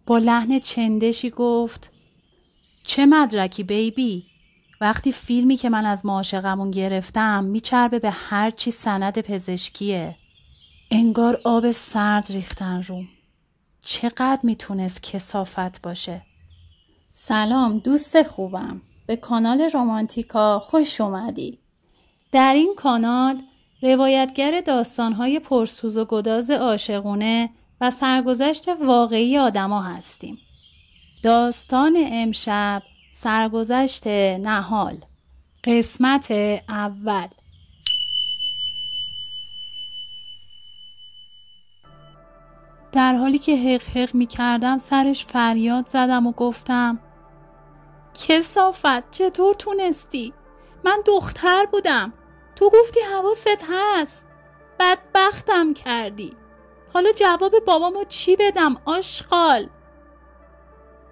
با لحن چندشی گفت چه مدرکی بیبی؟ وقتی فیلمی که من از معاشقمون گرفتم میچربه به هر چی سند پزشکیه. انگار آب سرد ریختن روم. چقدر میتونست کثافت باشه. سلام دوست خوبم. به کانال رومانتیکا خوش اومدی. در این کانال روایتگر داستان‌های پرسوز و گداز عاشقونه و سرگذشت واقعی آدما هستیم. داستان امشب سرگذشت نهال، قسمت اول. در حالی که حق می کردم سرش فریاد زدم و گفتم کثافت چطور تونستی؟ من دختر بودم. تو گفتی حواست هست. بدبختم کردی. حالا جواب بابامو چی بدم آشغال؟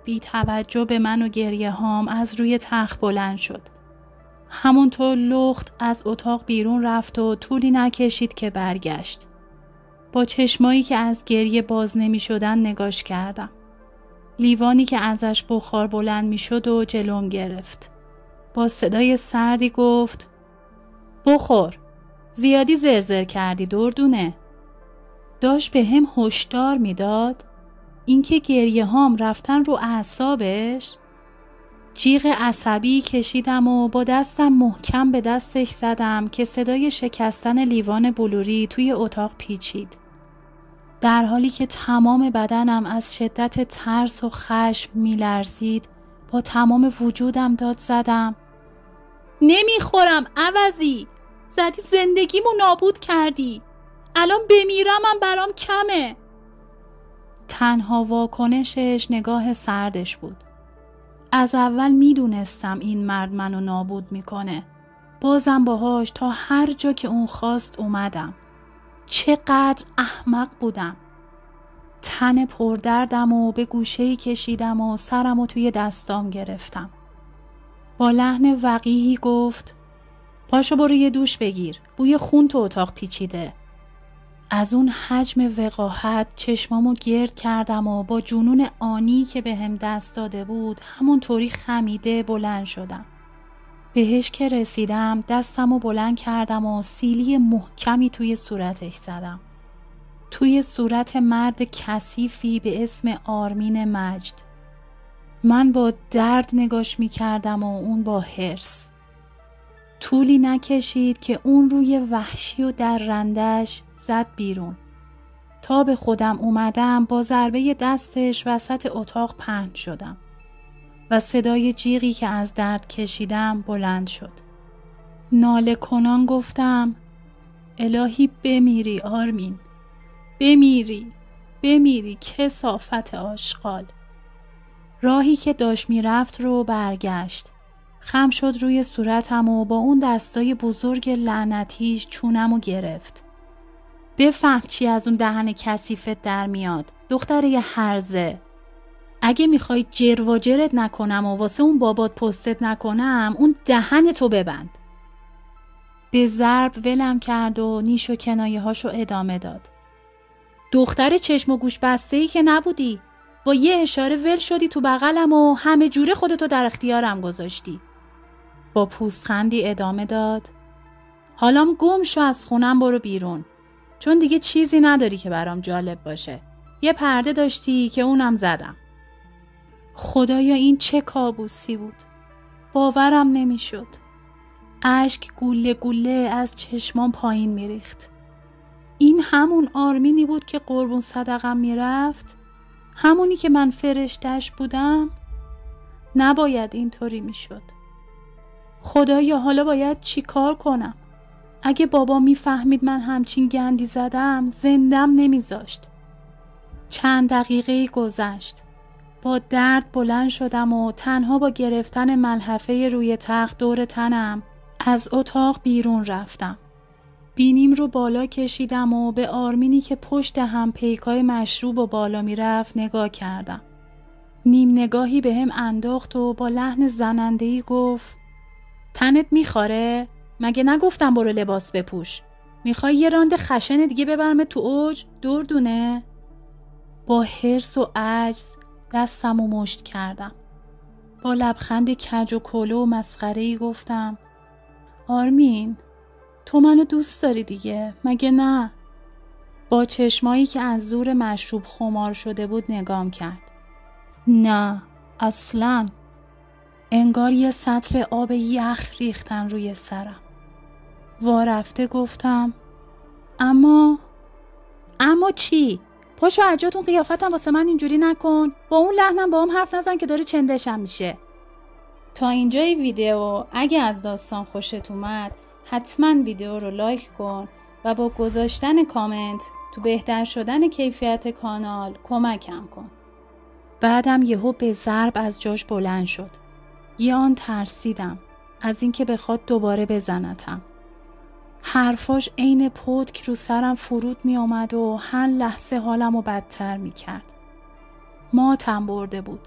بی توجه به من و گریه هام از روی تخت بلند شد. همونطور لخت از اتاق بیرون رفت و طولی نکشید که برگشت. با چشمایی که از گریه باز نمی شدن نگاش کردم. لیوانی که ازش بخار بلند می شد و جلوم گرفت. با صدای سردی گفت بخور. زیادی زرزر کردی دردونه. داشت به هم هشدار می داد. اینکه گریه هام رفتن رو اعصابش. جیغ عصبی کشیدم و با دستم محکم به دستش زدم که صدای شکستن لیوان بلوری توی اتاق پیچید. در حالی که تمام بدنم از شدت ترس و خشم میلرزید با تمام وجودم داد زدم نمیخورم عوضی. زدی زندگیمو نابود کردی. الان بمیرمم برام کمه. تنها واکنشش نگاه سردش بود. از اول میدونستم این مرد منو نابود میکنه. بازم باهاش تا هر جا که اون خواست اومدم. چقدر احمق بودم. تن پردردم و به گوشه‌ای کشیدم و سرمو توی دستام گرفتم. با لحن وقیحی گفت پاشو برو یه دوش بگیر. بوی خون تو اتاق پیچیده. از اون حجم وقاحت چشمامو گرد کردم و با جنون آنی که به هم دست داده بود همونطوری خمیده بلند شدم. بهش که رسیدم دستمو بلند کردم و سیلی محکمی توی صورتش زدم. توی صورت مرد کثیفی به اسم آرمین مجد. من با درد نگاش می کردم و اون با حرص. طولی نکشید که اون روی وحشی و درندش زد بیرون. تا به خودم اومدم با ضربه دستش وسط اتاق پهن شدم و صدای جیغی که از درد کشیدم بلند شد. ناله کنان گفتم الهی بمیری آرمین. بمیری کثافت آشغال. راهی که داشت میرفت رو برگشت. خم شد روی صورتم و با اون دستای بزرگ لعنتیش چونمو گرفت. بفهم چی از اون دهن کثیفت در میاد دختره ی هرزه. اگه میخوای جر و جرت نکنم و واسه اون بابات پستت نکنم اون دهنتو ببند. به ضرب ولم کرد و نیش و کنایه هاشو ادامه داد. دختر چشم و گوش بسته‌ای که نبودی. با یه اشاره ول شدی تو بغلم و همه جوره خودتو در اختیارم گذاشتی. با پوزخندی ادامه داد. حالام گم شو از خونم برو بیرون. چون دیگه چیزی نداری که برام جالب باشه. یه پرده داشتی که اونم زدم. خدایا این چه کابوسی بود. باورم نمیشد. اشک گوله گوله از چشمام پایین میریخت. این همون آرمینی بود که قربون صدقم میرفت؟ همونی که من فرشتش بودم؟ نباید اینطوری میشد. خدایا حالا باید چی کار کنم؟ اگه بابا میفهمید من همچین گندی زدم زندم نمیذاشت. چند دقیقه گذشت. با درد بلند شدم و تنها با گرفتن ملحفه روی تخت دور تنم از اتاق بیرون رفتم. بینیم رو بالا کشیدم و به آرمینی که پشت هم پیکای مشروب و بالا میرفت نگاه کردم. نیم نگاهی به هم انداخت و با لحن زننده‌ای گفت تنت میخواره؟ مگه نگفتم برو لباس بپوش؟ میخوای یه راند خشن دیگه ببرمت تو اوج؟ دردونه؟ با حرص و عجز دستم و مشت کردم. با لبخند کج و کلو و مسخره‌ای گفتم آرمین، تو منو دوست داری دیگه، مگه نه؟ با چشمایی که از زور مشروب خمار شده بود نگام کرد. نه، اصلاً. انگار یه سطل آب یخ ریختن روی سرم. وارفته گفتم اما چی؟ پاشو از جاتون، قیافتم واسه من اینجوری نکن. با اون لحنم با هم حرف نزن که داره چندشم میشه. تا اینجای ویدیو اگه از داستان خوشت اومد حتما ویدیو رو لایک کن و با گذاشتن کامنت تو بهتر شدن کیفیت کانال کمکم کن. بعدم یهو به ضرب از جاش بلند شد. یه آن ترسیدم از اینکه بخواد دوباره بزنتم. حرفاش عین پتک رو سرم فرود می آمد و هر لحظه حالمو بدتر می کرد. ماتم برده بود.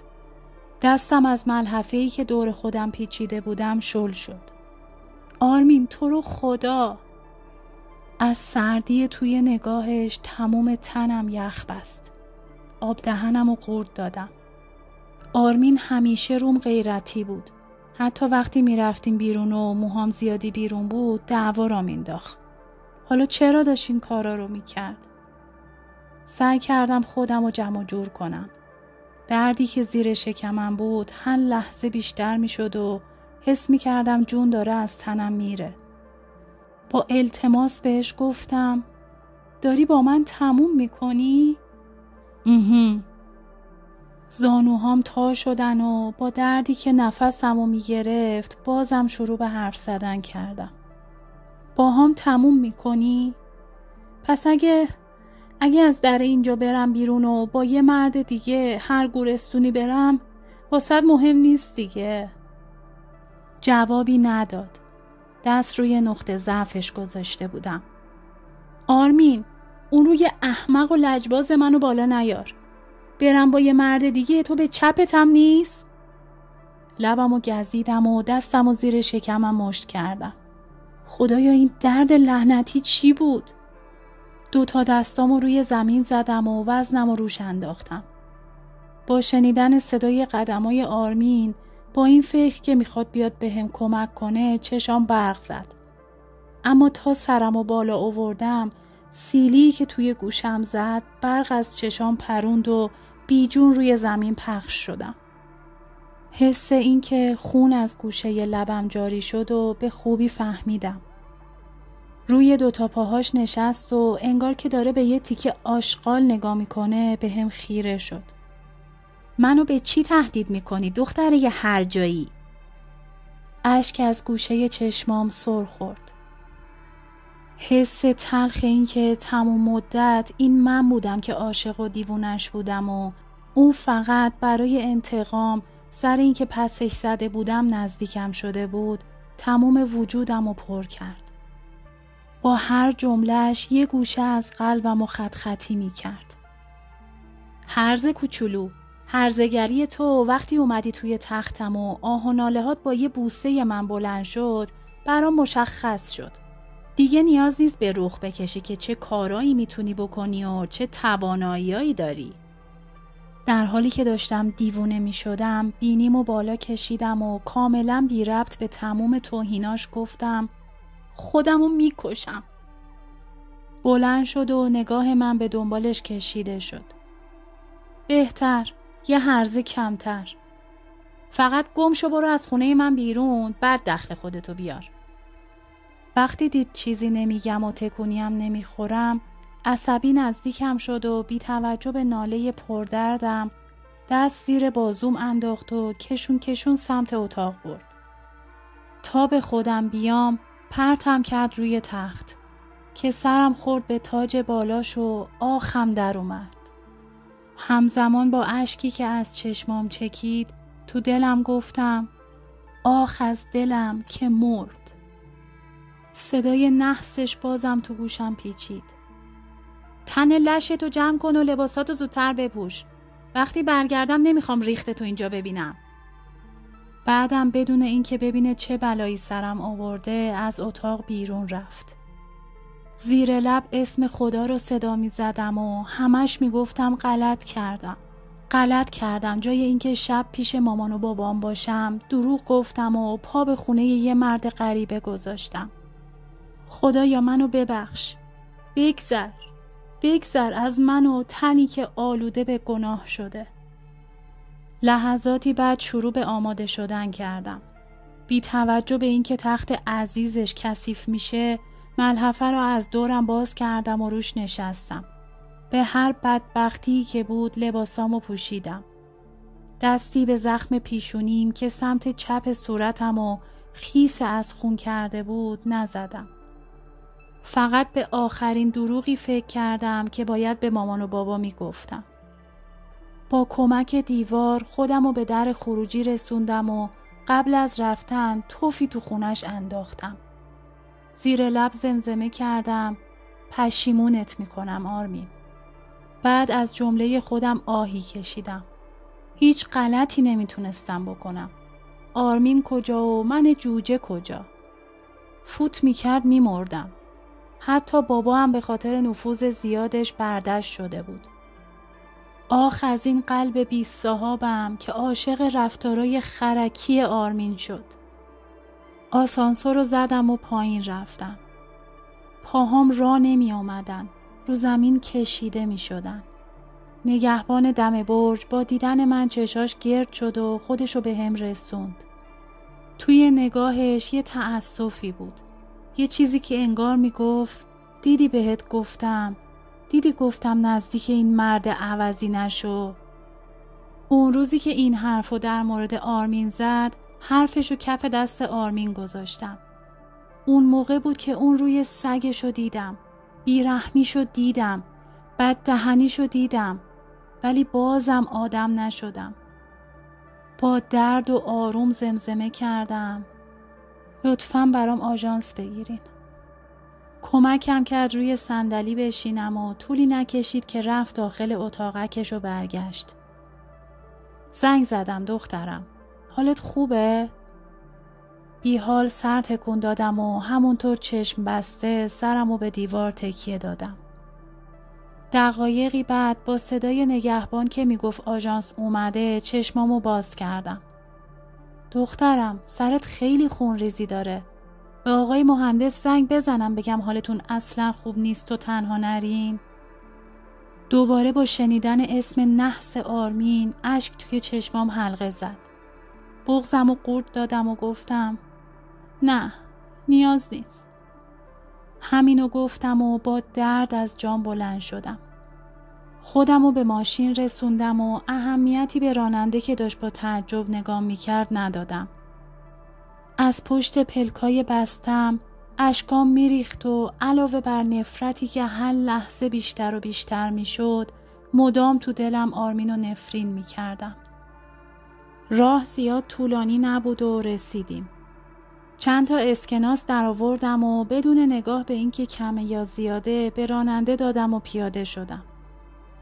دستم از ملحفه‌ای که دور خودم پیچیده بودم شل شد. آرمین، تو رو خدا. از سردی توی نگاهش تمام تنم یخ بست. آب دهنمو قورت دادم. آرمین همیشه روم غیرتی بود. حتی وقتی می رفتیم بیرون و موهام زیادی بیرون بود دعوا را مینداخت. حالا چرا داشت این کارا رو می کرد؟ سعی کردم خودم رو جمع جور کنم. دردی که زیر شکمم بود هر لحظه بیشتر می شد و حس می کردم جون داره از تنم میره. با التماس بهش گفتم داری با من تموم می کنی؟ زانوهام تا شدن و با دردی که نفسمو می گرفت بازم شروع به حرف زدن کردم. با هم تموم می کنی؟ پس اگه از در اینجا برم بیرون و با یه مرد دیگه هر گورستونی برم واسه مهم نیست دیگه. جوابی نداد. دست روی نقطه ضعفش گذاشته بودم. آرمین، اون روی احمق و لجباز منو بالا نیار. برم با یه مرد دیگه تو به چپتم نیست؟ لبمو گزیدم و دستمو زیر شکمم مشت کردم. خدایا این درد لعنتی چی بود؟ 2 دستامو روی زمین زدم و وزنمو روش انداختم. با شنیدن صدای قدمای آرمین با این فکر که میخواد بیاد بهم کمک کنه چشام برق زد. اما تا سرمو بالا آوردم سیلی که توی گوشم زد برق از چشام پروند و بیجون روی زمین پخش شدم. حس این که خون از گوشه لبم جاری شد و به خوبی فهمیدم. روی 2 پاهاش نشست و انگار که داره به یه تیکه آشغال نگاه میکنه به هم خیره شد. منو به چی تهدید میکنی دختره یه هر جایی؟ اشک از گوشه چشمام سر خورد. حس تلخ این که تمام مدت این من بودم که عاشق و دیوونش بودم و اون فقط برای انتقام سر این که پسش زده بودم نزدیکم شده بود تمام وجودم رو پر کرد. با هر جملهش یه گوشه از قلبم رو خط خطی می کرد. هرزه کوچولو، هرزگری تو وقتی اومدی توی تختم و آه و نالهات با یه بوسه من بلند شد برام مشخص شد. دیگه نیاز نیست به رخ بکشی که چه کارایی میتونی بکنی و چه تواناییایی داری. در حالی که داشتم دیوونه میشدم بینیمو بالا کشیدم و کاملا بی ربط به تموم توهیناش گفتم خودمو میکشم. بلند شد و نگاه من به دنبالش کشیده شد. بهتر، یه هرزه کمتر. فقط گم شو برو از خونه من بیرون، بعد دخل خودتو بیار. وقتی دید چیزی نمیگم و تکونیم نمیخورم عصبی نزدیکم شد و بی توجه به ناله پردردم دست زیر بازوم انداخت و کشون سمت اتاق برد. تا به خودم بیام پرتم کرد روی تخت که سرم خورد به تاج بالاش و آخم در اومد. همزمان با اشکی که از چشمام چکید تو دلم گفتم آخ از دلم که مرد. صدای نحسش بازم تو گوشم پیچید. تن لشتو جمع کن و لباساتو زودتر بپوش. وقتی برگردم نمیخوام ریختتو اینجا ببینم. بعدم بدون اینکه ببینه چه بلایی سرم آورده از اتاق بیرون رفت. زیر لب اسم خدا رو صدا می زدم و همش می گفتم غلط غلط کردم. جای اینکه شب پیش مامان و بابام باشم دروغ گفتم و پا به خونه یه مرد غریبه گذاشتم. خدایا منو ببخش. بگذر از من و تنی که آلوده به گناه شده. لحظاتی بعد شروع به آماده شدن کردم. بی توجه به اینکه تخت عزیزش کثیف میشه، ملحفه را از دورم باز کردم و روش نشستم. به هر بدبختی که بود لباسامو پوشیدم. دستی به زخم پیشونیم که سمت چپ صورتمو خیس از خون کرده بود نزدم. فقط به آخرین دروغی فکر کردم که باید به مامان و بابا میگفتم. با کمک دیوار خودمو به در خروجی رسوندم و قبل از رفتن توفی تو خونش انداختم. زیر لب زمزمه کردم پشیمونت میکنم آرمین. بعد از جمله خودم آهی کشیدم. هیچ غلطی نمیتونستم بکنم. آرمین کجا و من جوجه کجا؟ فوت میکرد میمردم. حتی بابا هم به خاطر نفوذ زیادش بردشت شده بود. آخ از این قلب بی صاحبم که عاشق رفتارای خرکی آرمین شد. آسانسور رو زدم و پایین رفتم. پاهام راه نمی آمدن. رو زمین کشیده می شدن. نگهبان دم برج با دیدن من چشاش گرد شد و خودشو به هم رسوند. توی نگاهش یه تأسفی بود. یه چیزی که انگار می گفت دیدی بهت گفتم. دیدی گفتم نزدیک این مرد عوضی نشو. اون روزی که این حرفو در مورد آرمین زد، حرفشو کف دست آرمین گذاشتم. اون موقع بود که اون روی سگشو دیدم. بیرحمیشو دیدم. بددهنیشو دیدم. ولی بازم آدم نشدم. با درد و آروم زمزمه کردم لطفاً برام آژانس بگیرین. کمکم کرد روی صندلی بشینم و طولی نکشید که رفت داخل اتاقکش و برگشت. زنگ زدم دخترم. حالت خوبه؟ بی حال سر تکون دادم و همونطور چشم بسته سرمو به دیوار تکیه دادم. دقایقی بعد با صدای نگهبان که میگفت آژانس اومده چشمامو باز کردم. دخترم سرت خیلی خونریزی داره. به آقای مهندس زنگ بزنم بگم حالتون اصلا خوب نیست و تنها نرین؟ دوباره با شنیدن اسم نحس آرمین اشک توی چشمام حلقه زد. بغضمو قورت دادم و گفتم نه نیاز نیست. همینو گفتم و با درد از جام بلند شدم. خودمو به ماشین رسوندم و اهمیتی به راننده که داشت با تعجب نگاه میکرد ندادم. از پشت پلکای بستم اشکام میریخت و علاوه بر نفرتی که هر لحظه بیشتر و بیشتر میشد مدام تو دلم آرمین و نفرین میکردم. راه زیاد طولانی نبود و رسیدیم. چند تا اسکناس در آوردم و بدون نگاه به اینکه کمه یا زیاده به راننده دادم و پیاده شدم.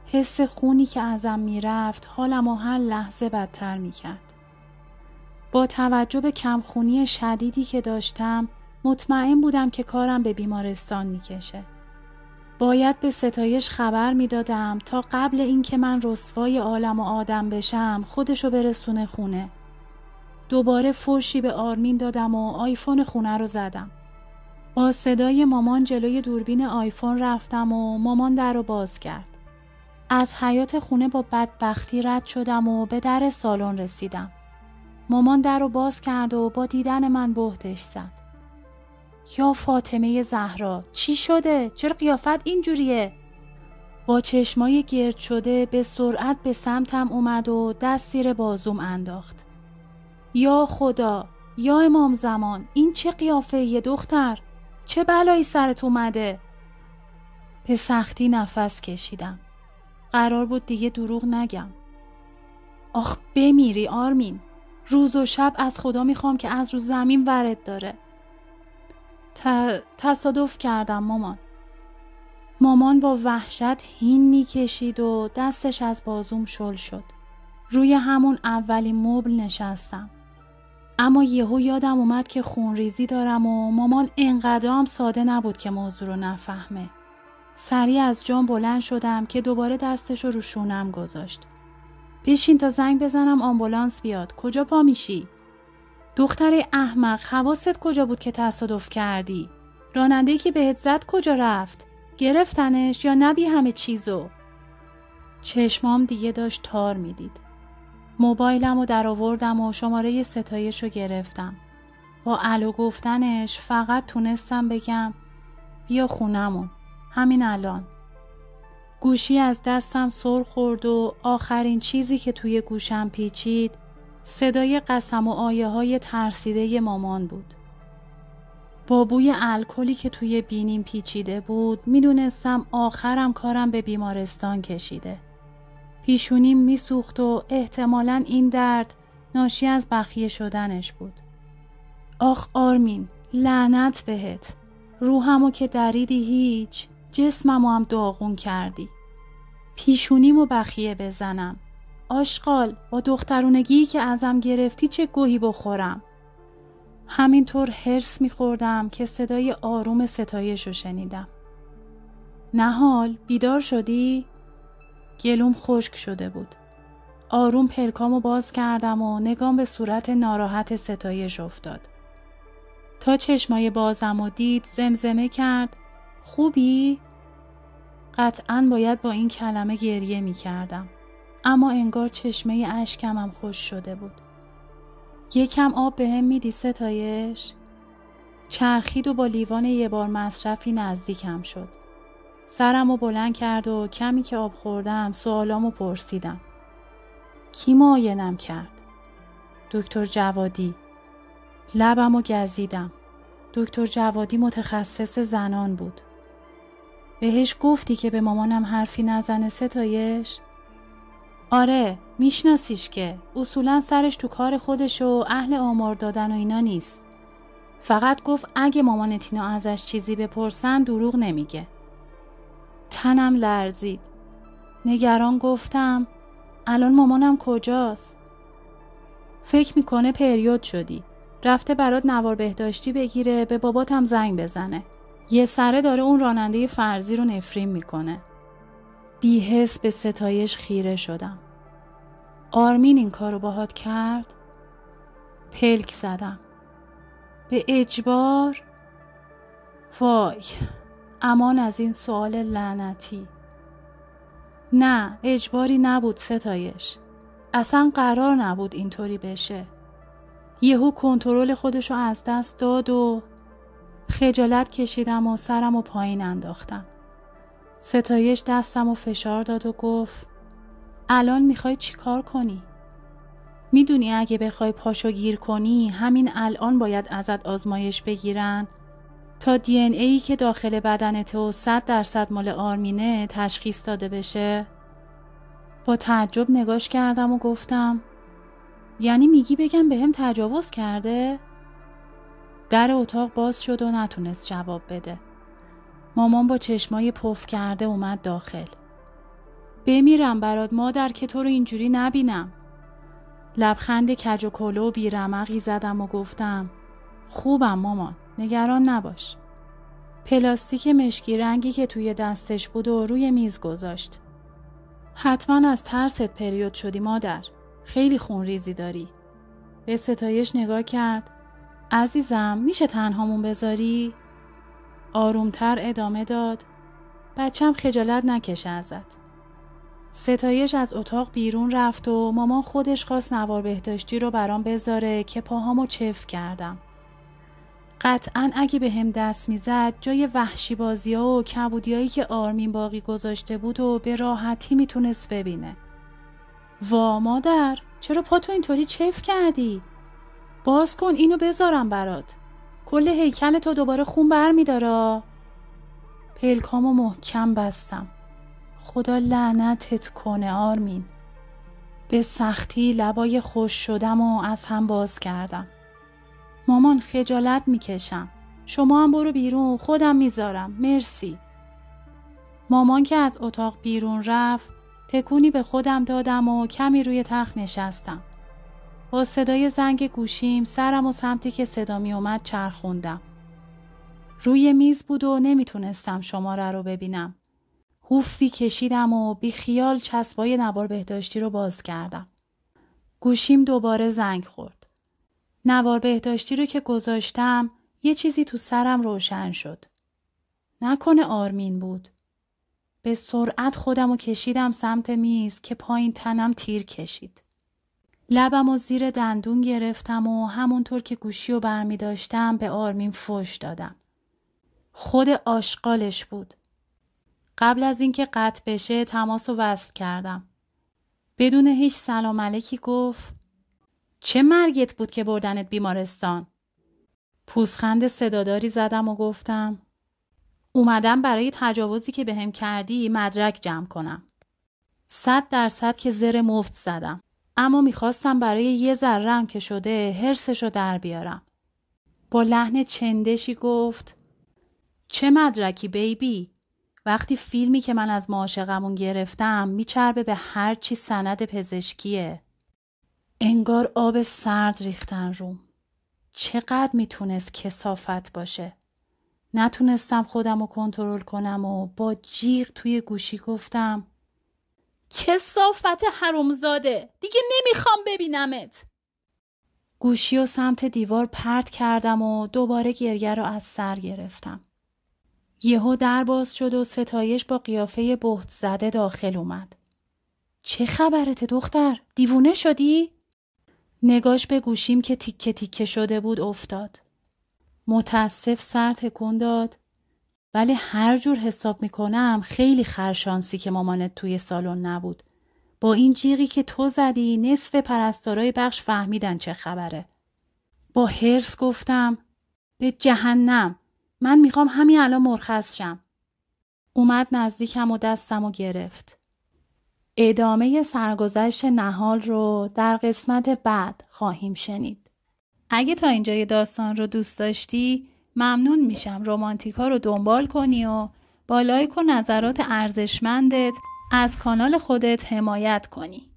حس خونی که ازم میرفت حالمو هر لحظه بدتر میکرد. با توجه به کمخونی شدیدی که داشتم مطمئن بودم که کارم به بیمارستان میکشه. باید به ستایش خبر میدادم تا قبل اینکه من رسوای عالم و آدم بشم خودشو برسونه خونه. دوباره فحشی به آرمین دادم و آیفون خونه رو زدم. با صدای مامان جلوی دوربین آیفون رفتم و مامان در رو باز کرد. از حیاط خونه با بدبختی رد شدم و به در سالن رسیدم. مامان در رو باز کرد و با دیدن من بهتش زد. یا فاطمه زهرا چی شده؟ چرا قیافت اینجوریه؟ با چشمای گرد شده به سرعت به سمتم اومد و دست زیر بازوم انداخت. یا خدا، یا امام زمان، این چه قیافه‌ایه دختر؟ چه بلایی سرت اومده؟ به سختی نفس کشیدم. قرار بود دیگه دروغ نگم. آخ بمیری آرمین. روز و شب از خدا میخوام که از رو زمین ورد داره. تصادف کردم مامان. مامان با وحشت هینی کشید و دستش از بازوم شل شد. روی همون اولین مبل نشستم. اما یهو یادم اومد که خونریزی دارم و مامان انقدرام ساده نبود که موضوع رو نفهمه. سریع از جام بلند شدم که دوباره دستش رو شونم گذاشت. بشین تا زنگ بزنم آمبولانس بیاد. کجا پا میشی؟ دختر احمق، حواست کجا بود که تصادف کردی؟ راننده‌ای که بهت زد کجا رفت؟ گرفتنش یا نبی همه چیزو؟ چشمام دیگه داشت تار میدید. موبایلمو در آوردم و شماره ستایشو گرفتم. با الو گفتنش فقط تونستم بگم بیا خونمون، همین الان. گوشی از دستم سر خورد و آخرین چیزی که توی گوشم پیچید صدای قسم و آیه های ترسیده مامان بود. با بوی الکلی که توی بینیم پیچیده بود میدونستم آخرم کارم به بیمارستان کشیده. پیشونیم میسوخت و احتمالاً این درد ناشی از بخیه شدنش بود. آخ آرمین، لعنت بهت. روحمو که دریدی هیچ، جسممو هم داغون کردی. پیشونیمو بخیه بزنم. آشغال، با دخترونگی که ازم گرفتی چه گوهی بخورم. همینطور هرس میخوردم که صدای آروم ستایشو شنیدم. نهال، بیدار شدی؟ گلوم خشک شده بود. آروم پلکامو باز کردم و نگام به صورت ناراحت ستایش افتاد. تا چشمای بازمو دید زمزمه کرد خوبی؟ قطعاً باید با این کلمه گریه میکردم. اما انگار چشمه اشکمم خوش شده بود. یکم آب بهم میدی ستایش؟ چرخید و با لیوان یه بار مصرفی نزدیکم شد. سرمو بلند کرد و کمی که آب خوردم سوالامو پرسیدم. کی معاینم کرد؟ دکتر جوادی. لبمو گزیدم. دکتر جوادی متخصص زنان بود. بهش گفتی که به مامانم حرفی نزنه ستایش؟ آره، میشناسیش که اصولا سرش تو کار خودش و اهل آمار دادن و اینا نیست. فقط گفت اگه مامان تینا ازش چیزی بپرسن دروغ نمیگه. تنم لرزید. نگران گفتم الان مامانم کجاست؟ فکر میکنه پریود شدی. رفته برات نوار بهداشتی بگیره، به باباتم زنگ بزنه. یه سره داره اون راننده فرضی رو نفرین میکنه. بی‌حس به ستایش خیره شدم. آرمین این کارو باهات کرد؟ پلک زدم. به اجبار؟ وای، امان از این سوال لعنتی. نه، اجباری نبود ستایش. اصلا قرار نبود اینطوری بشه. یهو کنترل خودشو از دست داد و خجالت کشیدم و سرمو پایین انداختم. ستایش دستمو فشار داد و گفت الان میخوای چی کار کنی؟ میدونی اگه بخوای پاشو گیر کنی همین الان باید ازت آزمایش بگیرن تا دی ان ای که داخل بدنت و 100% مال آرمینه تشخیص داده بشه؟ با تعجب نگاش کردم و گفتم یعنی میگی بگم بهم تجاوز کرده؟ در اتاق باز شد و نتونست جواب بده. مامان با چشمای پف کرده اومد داخل. بمیرم برات مادر که تو رو اینجوری نبینم. لبخند کج و کلو و بیرمقی زدم و گفتم خوبم مامان، نگران نباش. پلاستیک مشکی رنگی که توی دستش بود و روی میز گذاشت. حتما از ترست پریود شدی مادر. خیلی خونریزی داری. به ستایش نگاه کرد. عزیزم میشه تنهامون بذاری؟ آرومتر ادامه داد. بچم خجالت نکشه ازت. ستایش از اتاق بیرون رفت و مامان خودش خواست نوار بهداشتی رو برام بذاره که پاهامو چفت کردم. قطعاً اگه به هم دست میزد جای وحشی بازی‌ها و کبودیایی که آرمین باقی گذاشته بود و به راحتی میتونست ببینه. وا مادر، چرا پاتو اینطوری چفت کردی؟ باز کن اینو بذارم برات. کل هیکل تو دوباره خون برمیداره. پلکامو محکم بستم. خدا لعنتت کنه آرمین. به سختی لبای خوش شدم و از هم باز کردم. مامان خجالت میکشم. شما هم برو بیرون، خودم میذارم. مرسی. مامان که از اتاق بیرون رفت تکونی به خودم دادم و کمی روی تخت نشستم. با صدای زنگ گوشیم سرم و سمتی که صدا می اومد چرخوندم. روی میز بود و نمیتونستم شماره رو ببینم. هوفی کشیدم و بی خیال چسبای نوار بهداشتی رو باز کردم. گوشیم دوباره زنگ خورد. نوار بهداشتی رو که گذاشتم یه چیزی تو سرم روشن شد. نکنه آرمین بود. به سرعت خودم رو کشیدم سمت میز که پایین تنم تیر کشید. لبم رو زیر دندون گرفتم و همونطور که گوشی رو برمی داشتم به آرمین فحش دادم. خود آشغالش بود. قبل از اینکه قطع بشه تماس رو وصل کردم. بدون هیچ سلام علیکی گفت چه مرگت بود که بردنت بیمارستان؟ پوزخند صداداری زدم و گفتم اومدم برای تجاوزی که بهم کردی مدرک جمع کنم. 100% که زر مفت زدم. اما میخواستم برای یه ذره هم که شده حرصشو در بیارم. با لحن چندشی گفت چه مدرکی بیبی؟ وقتی فیلمی که من از معاشقمون گرفتم میچربه به هر چی سند پزشکیه. انگار آب سرد ریختن روم. چقدر میتونست کثافت باشه. نتونستم خودم رو کنترل کنم و با جیغ توی گوشی گفتم کثافت حرومزاده، دیگه نمیخوام ببینمت. گوشی رو سمت دیوار پرت کردم و دوباره گریه رو از سر گرفتم. یهو در باز شد و ستایش با قیافه بهت زده داخل اومد. چه خبرته دختر؟ دیوونه شدی؟ نگاش به گوشیم که تیکه تیکه شده بود افتاد. متاسف سر تکون داد. ولی هر جور حساب میکنم خیلی خرشانسی که مامانت توی سالن نبود. با این جیغی که تو زدی نصف پرستارای بخش فهمیدن چه خبره. با حرص گفتم به جهنم، من میخوام همین الان مرخص شم. اومد نزدیکم و دستم و گرفت. ادامه سرگذشت نهال رو در قسمت بعد خواهیم شنید. اگه تا اینجای داستان رو دوست داشتی ممنون میشم رمانتیکا رو دنبال کنی و با لایک و نظرات ارزشمندت از کانال خودت حمایت کنی.